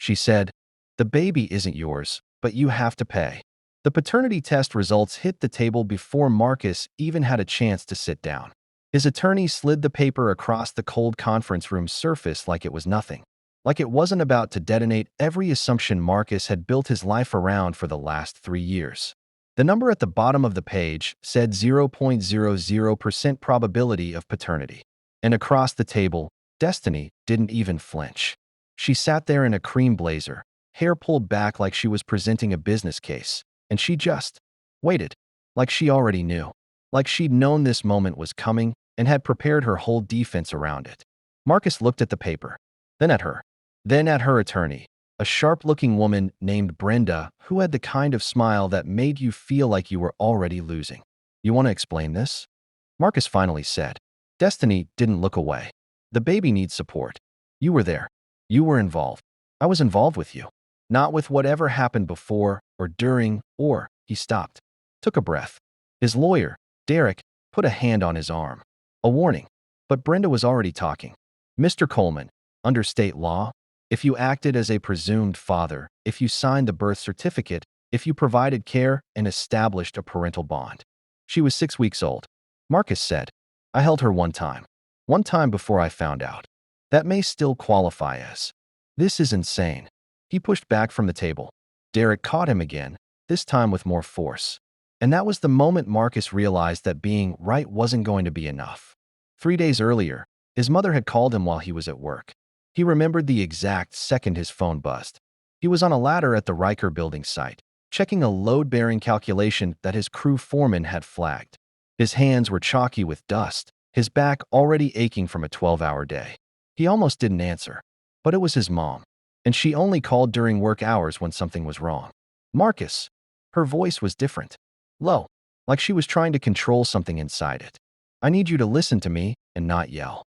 She said, "The baby isn't yours, but you have to pay." The paternity test results hit the table before Marcus even had a chance to sit down. His attorney slid the paper across the cold conference room surface like it was nothing. Like it wasn't about to detonate every assumption Marcus had built his life around for the last 3 years. The number at the bottom of the page said 0.00% probability of paternity. And across the table, Destiny didn't even flinch. She sat there in a cream blazer, hair pulled back like she was presenting a business case, and she just waited, like she already knew, like she'd known this moment was coming and had prepared her whole defense around it. Marcus looked at the paper, then at her, then at her attorney, a sharp-looking woman named Brenda who had the kind of smile that made you feel like you were already losing. "You want to explain this?" Marcus finally said. Destiny didn't look away. "The baby needs support. You were there. You were involved. I was involved with you. Not with whatever happened before or during or—" He stopped, took a breath. His lawyer, Derek, put a hand on his arm. A warning. But Brenda was already talking. "Mr. Coleman, under state law, if you acted as a presumed father, if you signed the birth certificate, if you provided care and established a parental bond." She was 6 weeks old. Marcus said, "I held her one time. One time before I found out. That may still qualify as." "This is insane." He pushed back from the table. Derek caught him again, this time with more force. And that was the moment Marcus realized that being right wasn't going to be enough. 3 days earlier, his mother had called him while he was at work. He remembered the exact second his phone buzzed. He was on a ladder at the Riker building site, checking a load-bearing calculation that his crew foreman had flagged. His hands were chalky with dust, his back already aching from a 12-hour day. He almost didn't answer, but it was his mom, and she only called during work hours when something was wrong. "Marcus." Her voice was different. Low, like she was trying to control something inside it. "I need you to listen to me and not yell."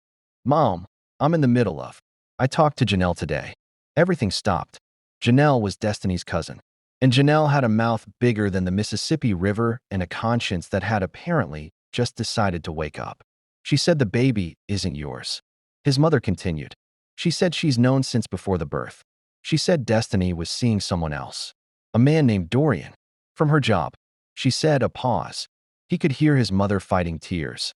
"Mom, I'm in the middle of—" "I talked to Janelle today." Everything stopped. Janelle was Destiny's cousin, and Janelle had a mouth bigger than the Mississippi River and a conscience that had apparently just decided to wake up. "She said the baby isn't yours." His mother continued. "She said she's known since before the birth. She said Destiny was seeing someone else. A man named Dorian. From her job." She said, a pause. He could hear his mother fighting tears.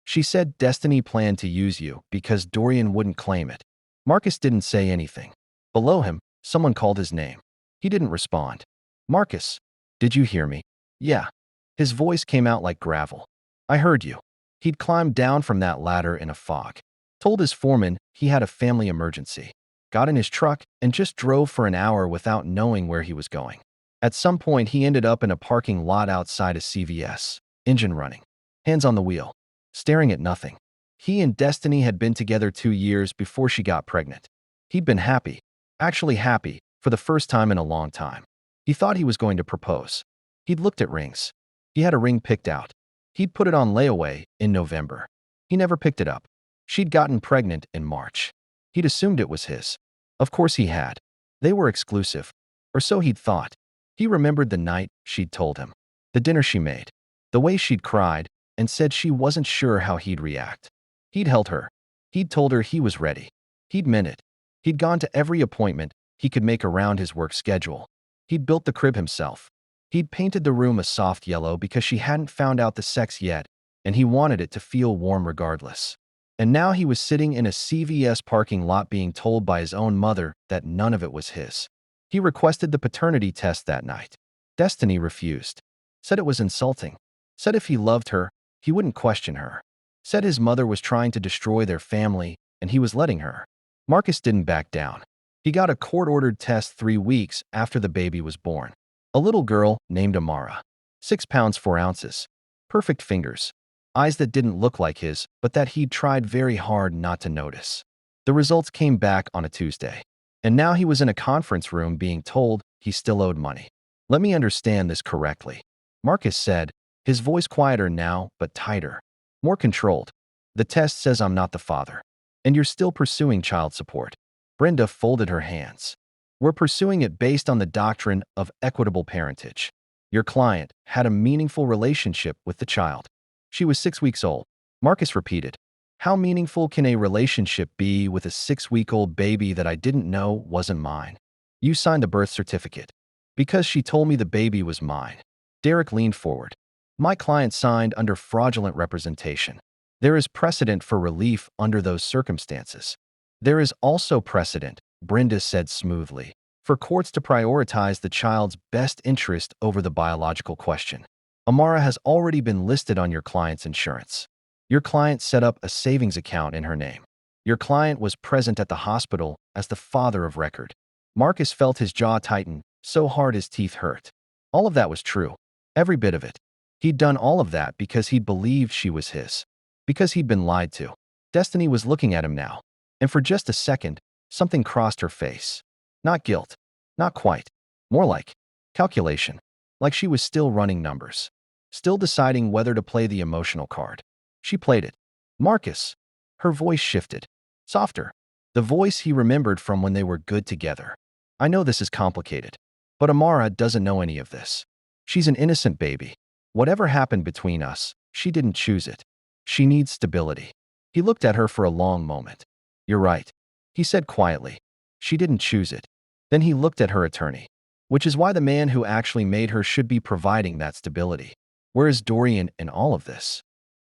"She said Destiny planned to use you because Dorian wouldn't claim it." Marcus didn't say anything. Below him, someone called his name. He didn't respond. "Marcus, did you hear me?" "Yeah." His voice came out like gravel. "I heard you." He'd climbed down from that ladder in a fog. Told his foreman he had a family emergency. Got in his truck and just drove for an hour without knowing where he was going. At some point, he ended up in a parking lot outside a CVS, engine running, hands on the wheel, staring at nothing. He and Destiny had been together 2 years before she got pregnant. He'd been happy, actually happy, for the first time in a long time. He thought he was going to propose. He'd looked at rings. He had a ring picked out. He'd put it on layaway in November. He never picked it up. She'd gotten pregnant in March. He'd assumed it was his. Of course he had. They were exclusive, or so he'd thought. He remembered the night she'd told him, the dinner she made, the way she'd cried and said she wasn't sure how he'd react. He'd held her. He'd told her he was ready. He'd meant it. He'd gone to every appointment he could make around his work schedule. He'd built the crib himself. He'd painted the room a soft yellow because she hadn't found out the sex yet, and he wanted it to feel warm regardless. And now he was sitting in a CVS parking lot being told by his own mother that none of it was his. He requested the paternity test that night. Destiny refused. Said it was insulting. Said if he loved her, he wouldn't question her. Said his mother was trying to destroy their family, and he was letting her. Marcus didn't back down. He got a court-ordered test 3 weeks after the baby was born. A little girl named Amara. 6 pounds 4 ounces. Perfect fingers. Eyes that didn't look like his, but that he'd tried very hard not to notice. The results came back on a Tuesday. And now he was in a conference room being told he still owed money. "Let me understand this correctly," Marcus said, his voice quieter now but tighter, more controlled. "The test says I'm not the father, and you're still pursuing child support." Brenda folded her hands. "We're pursuing it based on the doctrine of equitable parentage. Your client had a meaningful relationship with the child. She was 6 weeks old." Marcus repeated, "How meaningful can a relationship be with a 6-week-old baby that I didn't know wasn't mine?" You signed the birth certificate. Because she told me the baby was mine. Derek leaned forward. My client signed under fraudulent representation. There is precedent for relief under those circumstances. There is also precedent, Brenda said smoothly, for courts to prioritize the child's best interest over the biological question. Amara has already been listed on your client's insurance. Your client set up a savings account in her name. Your client was present at the hospital as the father of record. Marcus felt his jaw tighten so hard his teeth hurt. All of that was true. Every bit of it. He'd done all of that because he'd believed she was his. Because he'd been lied to. Destiny was looking at him now. And for just a second, something crossed her face. Not guilt. Not quite. More like calculation. Like she was still running numbers. Still deciding whether to play the emotional card. She played it. Marcus. Her voice shifted. Softer. The voice he remembered from when they were good together. I know this is complicated. But Amara doesn't know any of this. She's an innocent baby. Whatever happened between us, she didn't choose it. She needs stability. He looked at her for a long moment. You're right, he said quietly. She didn't choose it. Then he looked at her attorney. Which is why the man who actually made her should be providing that stability. Where is Dorian in all of this?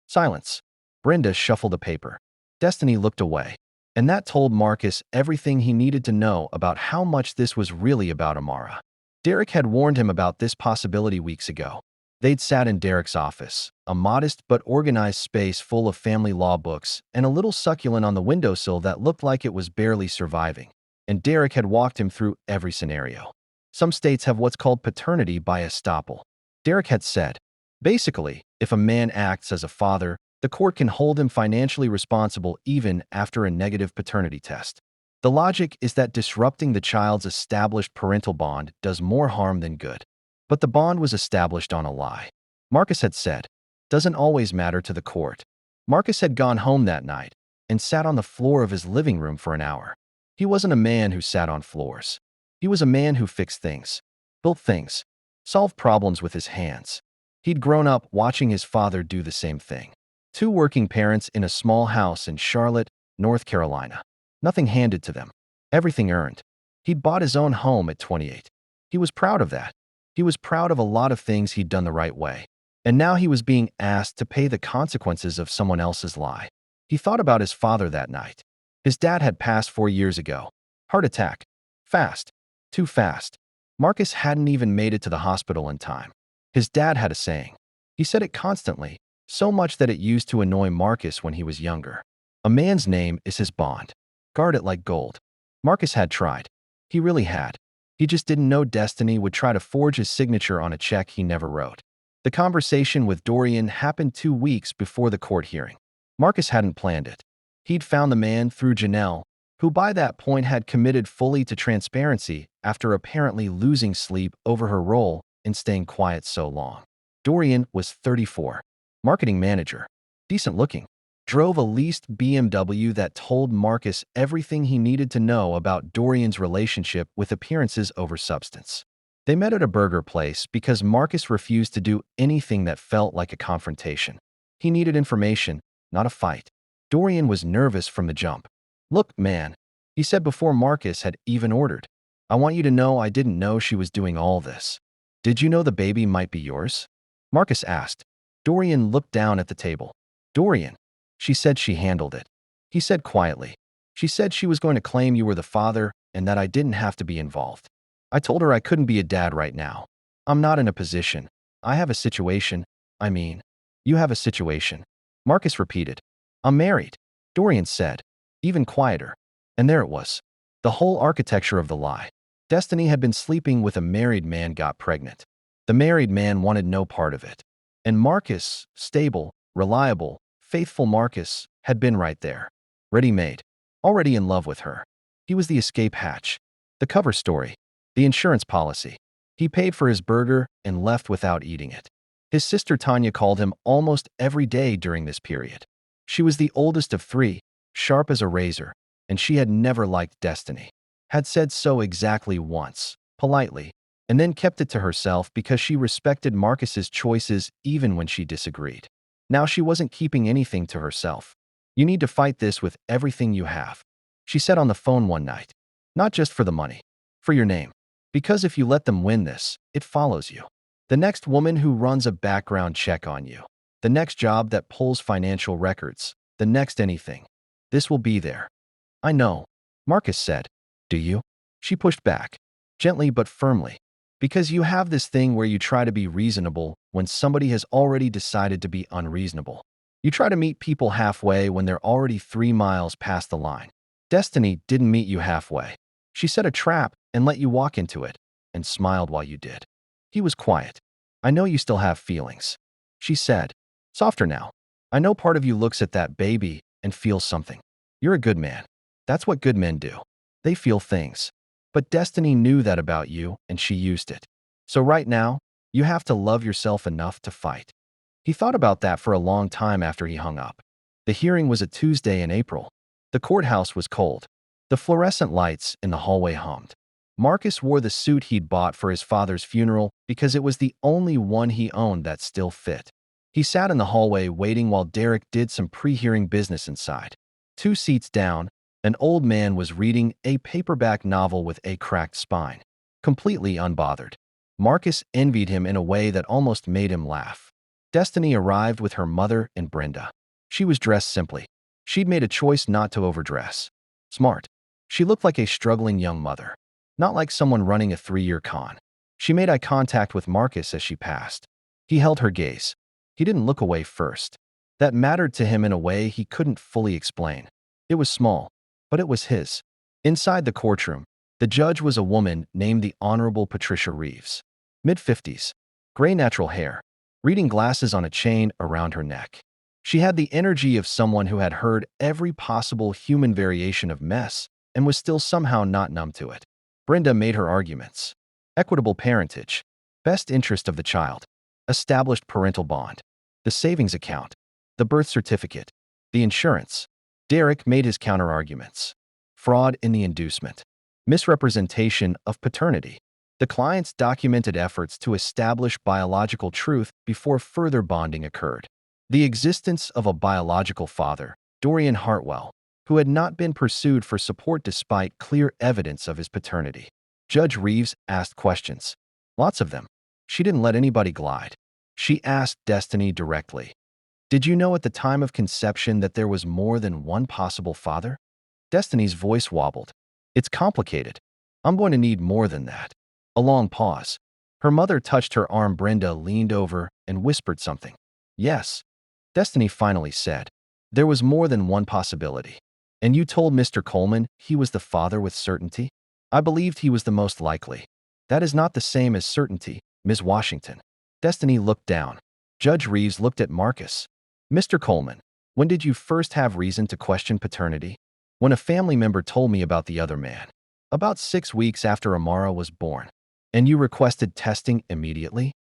Silence. Brenda shuffled a paper. Destiny looked away. And that told Marcus everything he needed to know about how much this was really about Amara. Derek had warned him about this possibility weeks ago. They'd sat in Derek's office, a modest but organized space full of family law books and a little succulent on the windowsill that looked like it was barely surviving. And Derek had walked him through every scenario. Some states have what's called paternity by estoppel. Derek had said, basically, if a man acts as a father, the court can hold him financially responsible even after a negative paternity test. The logic is that disrupting the child's established parental bond does more harm than good. But the bond was established on a lie. Marcus had said, doesn't always matter to the court. Marcus had gone home that night and sat on the floor of his living room for an hour. He wasn't a man who sat on floors. He was a man who fixed things, built things, solved problems with his hands. He'd grown up watching his father do the same thing. Two working parents in a small house in Charlotte, North Carolina. Nothing handed to them. Everything earned. He'd bought his own home at 28. He was proud of that. He was proud of a lot of things he'd done the right way. And now he was being asked to pay the consequences of someone else's lie. He thought about his father that night. His dad had passed 4 years ago. Heart attack. Fast. Too fast. Marcus hadn't even made it to the hospital in time. His dad had a saying. He said it constantly, so much that it used to annoy Marcus when he was younger. A man's name is his bond. Guard it like gold. Marcus had tried. He really had. He just didn't know Destiny would try to forge his signature on a check he never wrote. The conversation with Dorian happened 2 weeks before the court hearing. Marcus hadn't planned it. He'd found the man through Janelle, who by that point had committed fully to transparency after apparently losing sleep over her role in staying quiet so long. Dorian was 34. Marketing manager. Decent looking. Drove a leased BMW that told Marcus everything he needed to know about Dorian's relationship with appearances over substance. They met at a burger place because Marcus refused to do anything that felt like a confrontation. He needed information, not a fight. Dorian was nervous from the jump. Look, man, he said before Marcus had even ordered. I want you to know I didn't know she was doing all this. Did you know the baby might be yours? Marcus asked. Dorian looked down at the table. Dorian. She said she handled it. He said quietly. She said she was going to claim you were the father and that I didn't have to be involved. I told her I couldn't be a dad right now. I'm not in a position. I have a situation. I mean, you have a situation. Marcus repeated. I'm married. Dorian said, even quieter. And there it was. The whole architecture of the lie. Destiny had been sleeping with a married man, got pregnant. The married man wanted no part of it. And Marcus, stable, reliable, faithful Marcus, had been right there. Ready-made. Already in love with her. He was the escape hatch. The cover story. The insurance policy. He paid for his burger and left without eating it. His sister Tanya called him almost every day during this period. She was the oldest of 3, sharp as a razor, and she had never liked Destiny. Had said so exactly once, politely, and then kept it to herself because she respected Marcus's choices even when she disagreed. Now she wasn't keeping anything to herself. You need to fight this with everything you have, she said on the phone one night. Not just for the money. For your name. Because if you let them win this, it follows you. The next woman who runs a background check on you. The next job that pulls financial records. The next anything. This will be there. I know, Marcus said. Do you? She pushed back, gently but firmly. Because you have this thing where you try to be reasonable when somebody has already decided to be unreasonable. You try to meet people halfway when they're already 3 miles past the line. Destiny didn't meet you halfway. She set a trap and let you walk into it, and smiled while you did. He was quiet. I know you still have feelings, she said, softer now. I know part of you looks at that baby and feels something. You're a good man. That's what good men do. They feel things. But Destiny knew that about you, and she used it. So right now, you have to love yourself enough to fight. He thought about that for a long time after he hung up. The hearing was a Tuesday in April. The courthouse was cold. The fluorescent lights in the hallway hummed. Marcus wore the suit he'd bought for his father's funeral because it was the only one he owned that still fit. He sat in the hallway waiting while Derek did some pre-hearing business inside. 2 seats down, an old man was reading a paperback novel with a cracked spine, completely unbothered. Marcus envied him in a way that almost made him laugh. Destiny arrived with her mother and Brenda. She was dressed simply. She'd made a choice not to overdress. Smart. She looked like a struggling young mother, not like someone running a 3-year con. She made eye contact with Marcus as she passed. He held her gaze. He didn't look away first. That mattered to him in a way he couldn't fully explain. It was small, but it was his. Inside the courtroom, the judge was a woman named the Honorable Patricia Reeves. Mid-50s, gray natural hair, reading glasses on a chain around her neck. She had the energy of someone who had heard every possible human variation of mess and was still somehow not numb to it. Brenda made her arguments. Equitable parentage, best interest of the child, established parental bond, the savings account, the birth certificate, the insurance. Derek made his counterarguments. Fraud in the inducement, misrepresentation of paternity, the client's documented efforts to establish biological truth before further bonding occurred, the existence of a biological father, Dorian Hartwell, who had not been pursued for support despite clear evidence of his paternity. Judge Reeves asked questions. Lots of them. She didn't let anybody glide. She asked Destiny directly. Did you know at the time of conception that there was more than one possible father? Destiny's voice wobbled. It's complicated. I'm going to need more than that. A long pause. Her mother touched her arm. Brenda leaned over and whispered something. Yes. Destiny finally said. There was more than one possibility. And you told Mr. Coleman he was the father with certainty? I believed he was the most likely. That is not the same as certainty, Ms. Washington. Destiny looked down. Judge Reeves looked at Marcus. Mr. Coleman, when did you first have reason to question paternity? When a family member told me about the other man. About 6 weeks after Amara was born. And you requested testing immediately?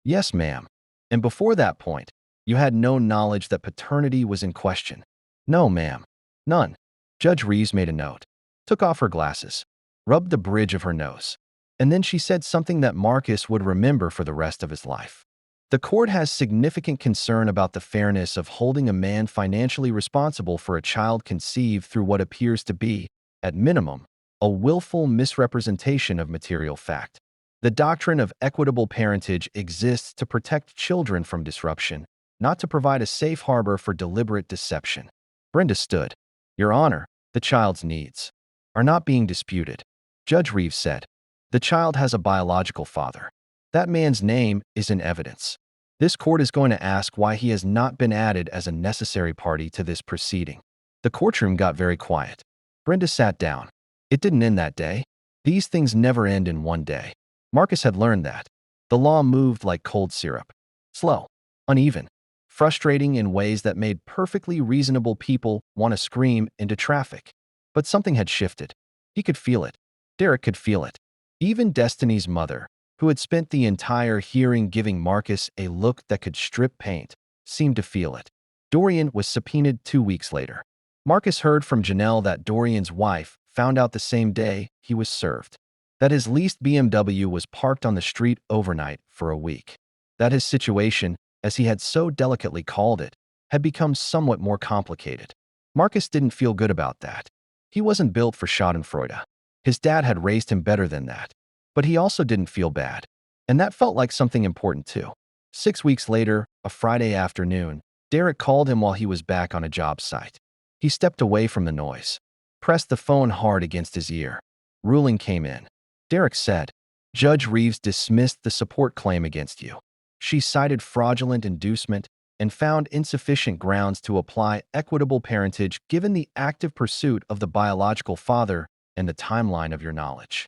Yes, ma'am. And before that point, you had no knowledge that paternity was in question? No, ma'am. None. Judge Reeves made a note, took off her glasses, rubbed the bridge of her nose. And then she said something that Marcus would remember for the rest of his life. The court has significant concern about the fairness of holding a man financially responsible for a child conceived through what appears to be, at minimum, a willful misrepresentation of material fact. The doctrine of equitable parentage exists to protect children from disruption, not to provide a safe harbor for deliberate deception. Brenda stood. Your Honor, the child's needs are not being disputed. Judge Reeves said. The child has a biological father. That man's name is in evidence. This court is going to ask why he has not been added as a necessary party to this proceeding. The courtroom got very quiet. Brenda sat down. It didn't end that day. These things never end in one day. Marcus had learned that. The law moved like cold syrup. Slow, uneven, frustrating in ways that made perfectly reasonable people want to scream into traffic. But something had shifted. He could feel it. Derek could feel it. Even Destiny's mother, who had spent the entire hearing giving Marcus a look that could strip paint, seemed to feel it. Dorian was subpoenaed 2 weeks later. Marcus heard from Janelle that Dorian's wife found out the same day he was served. That his leased BMW was parked on the street overnight for a week. That his situation, as he had so delicately called it, had become somewhat more complicated. Marcus didn't feel good about that. He wasn't built for schadenfreude. His dad had raised him better than that. But he also didn't feel bad. And that felt like something important too. 6 weeks later, a Friday afternoon, Derek called him while he was back on a job site. He stepped away from the noise, pressed the phone hard against his ear. Ruling came in. Derek said, "Judge Reeves dismissed the support claim against you. She cited fraudulent inducement and found insufficient grounds to apply equitable parentage given the active pursuit of the biological father and the timeline of your knowledge."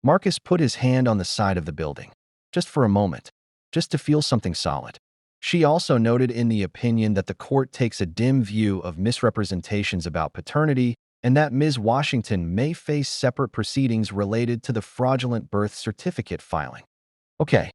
Marcus put his hand on the side of the building, just for a moment, just to feel something solid. She also noted in the opinion that the court takes a dim view of misrepresentations about paternity and that Ms. Washington may face separate proceedings related to the fraudulent birth certificate filing. "Okay,"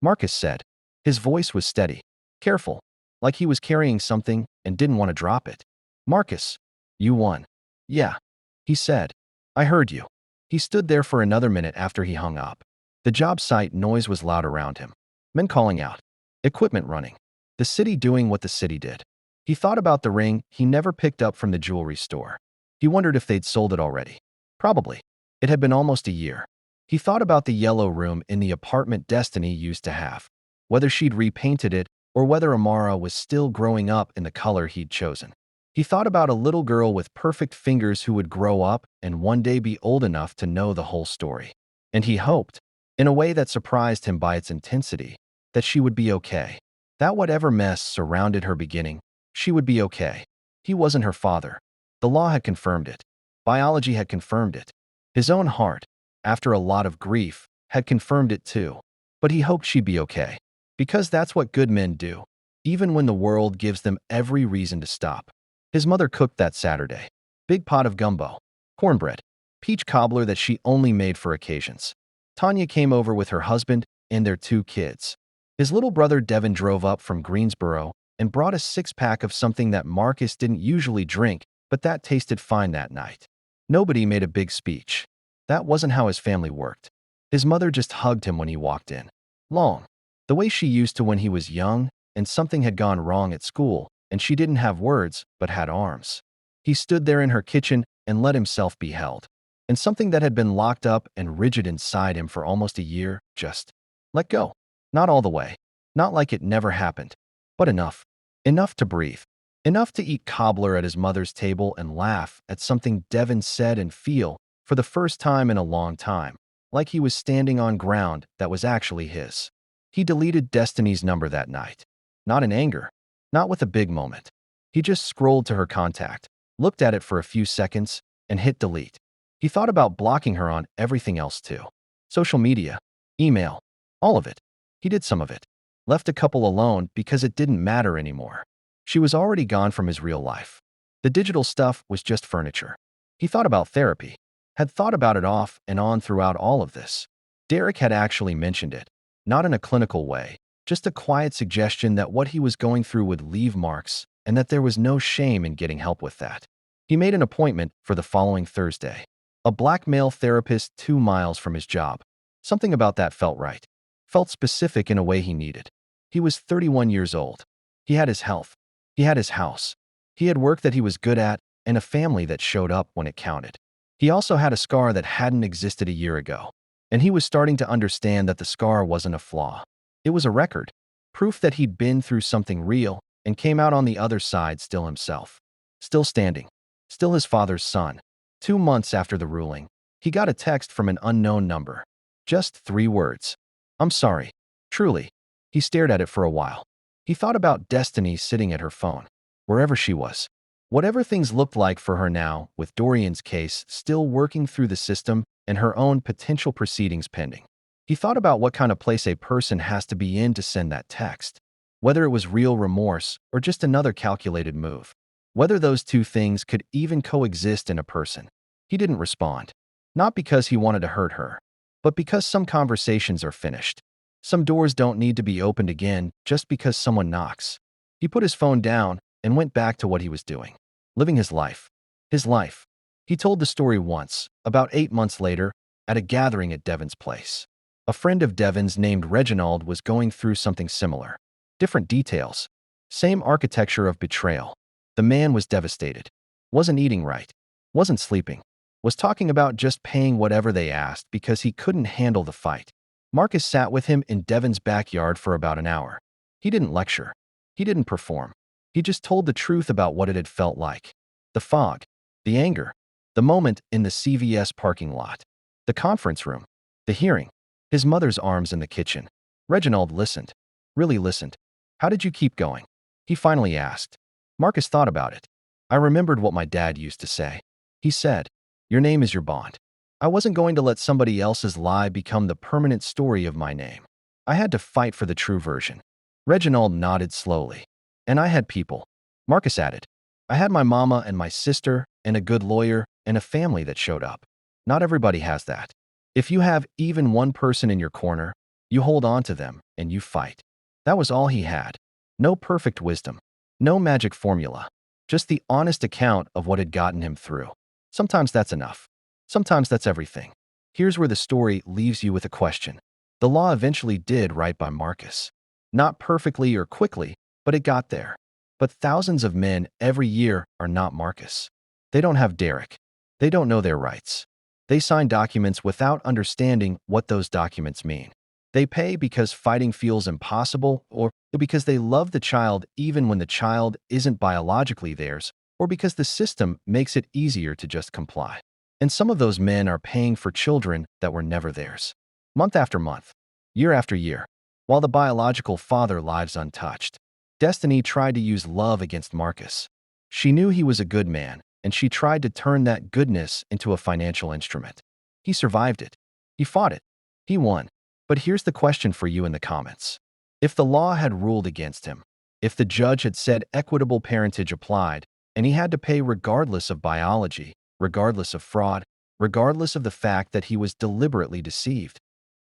Marcus said. His voice was steady, careful, like he was carrying something and didn't want to drop it. "Marcus, you won." "Yeah," he said. "I heard you." He stood there for another minute after he hung up. The job site noise was loud around him. Men calling out. Equipment running. The city doing what the city did. He thought about the ring he never picked up from the jewelry store. He wondered if they'd sold it already. Probably. It had been almost a year. He thought about the yellow room in the apartment Destiny used to have. Whether she'd repainted it or whether Amara was still growing up in the color he'd chosen. He thought about a little girl with perfect fingers who would grow up and one day be old enough to know the whole story. And he hoped, in a way that surprised him by its intensity, that she would be okay. That whatever mess surrounded her beginning, she would be okay. He wasn't her father. The law had confirmed it. Biology had confirmed it. His own heart, after a lot of grief, had confirmed it too. But he hoped she'd be okay. Because that's what good men do, even when the world gives them every reason to stop. His mother cooked that Saturday. Big pot of gumbo, cornbread, peach cobbler that she only made for occasions. Tanya came over with her husband and their 2 kids. His little brother Devin drove up from Greensboro and brought a 6-pack of something that Marcus didn't usually drink, but that tasted fine that night. Nobody made a big speech. That wasn't how his family worked. His mother just hugged him when he walked in. Long. The way she used to when he was young and something had gone wrong at school and she didn't have words but had arms. He stood there in her kitchen and let himself be held. And something that had been locked up and rigid inside him for almost a year just let go. Not all the way. Not like it never happened. But enough. Enough to breathe. Enough to eat cobbler at his mother's table and laugh at something Devin said and feel, for the first time in a long time, like he was standing on ground that was actually his. He deleted Destiny's number that night. Not in anger. Not with a big moment. He just scrolled to her contact, looked at it for a few seconds, and hit delete. He thought about blocking her on everything else too. Social media, email, all of it. He did some of it. Left a couple alone because it didn't matter anymore. She was already gone from his real life. The digital stuff was just furniture. He thought about therapy. Had thought about it off and on throughout all of this. Derek had actually mentioned it. Not in a clinical way. Just a quiet suggestion that what he was going through would leave marks and that there was no shame in getting help with that. He made an appointment for the following Thursday. A black male therapist 2 miles from his job. Something about that felt right. Felt specific in a way he needed. He was 31 years old. He had his health. He had his house. He had work that he was good at and a family that showed up when it counted. He also had a scar that hadn't existed a year ago. And he was starting to understand that the scar wasn't a flaw. It was a record. Proof that he'd been through something real and came out on the other side still himself. Still standing. Still his father's son. 2 months after the ruling, he got a text from an unknown number. Just 3 words. "I'm sorry. Truly." He stared at it for a while. He thought about Destiny sitting at her phone, wherever she was. Whatever things looked like for her now, with Dorian's case still working through the system and her own potential proceedings pending. He thought about what kind of place a person has to be in to send that text. Whether it was real remorse or just another calculated move. Whether those 2 things could even coexist in a person. He didn't respond. Not because he wanted to hurt her, but because some conversations are finished. Some doors don't need to be opened again just because someone knocks. He put his phone down and went back to what he was doing. Living his life. His life. He told the story once, about 8 months later, at a gathering at Devin's place. A friend of Devin's named Reginald was going through something similar. Different details. Same architecture of betrayal. The man was devastated. Wasn't eating right. Wasn't sleeping. was talking about just paying whatever they asked because he couldn't handle the fight. Marcus sat with him in Devin's backyard for about an hour. He didn't lecture. He didn't perform. He just told the truth about what it had felt like. The fog, the anger, the moment in the CVS parking lot, the conference room, the hearing, his mother's arms in the kitchen. Reginald listened, really listened. How did you keep going? He finally asked. Marcus thought about it. I remembered what my dad used to say. He said, your name is your bond. I wasn't going to let somebody else's lie become the permanent story of my name. I had to fight for the true version. Reginald nodded slowly. And I had people. Marcus added, I had my mama and my sister and a good lawyer and a family that showed up. Not everybody has that. If you have even one person in your corner, you hold on to them and you fight. That was all he had. No perfect wisdom. No magic formula. Just the honest account of what had gotten him through. Sometimes that's enough. Sometimes that's everything. Here's where the story leaves you with a question. The law eventually did right by Marcus. Not perfectly or quickly, but it got there. But thousands of men every year are not Marcus. They don't have Derek. They don't know their rights. They sign documents without understanding what those documents mean. They pay because fighting feels impossible, or because they love the child even when the child isn't biologically theirs, or because the system makes it easier to just comply. And some of those men are paying for children that were never theirs. Month after month, year after year, while the biological father lives untouched. Destiny tried to use love against Marcus. She knew he was a good man, and she tried to turn that goodness into a financial instrument. He survived it. He fought it. He won. But here's the question for you in the comments. If the law had ruled against him, if the judge had said equitable parentage applied, and he had to pay regardless of biology, regardless of fraud, regardless of the fact that he was deliberately deceived,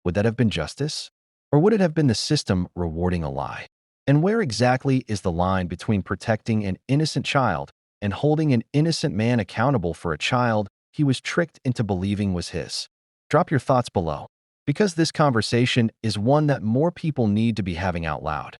would that have been justice? Or would it have been the system rewarding a lie? And where exactly is the line between protecting an innocent child and holding an innocent man accountable for a child he was tricked into believing was his? Drop your thoughts below, because this conversation is one that more people need to be having out loud.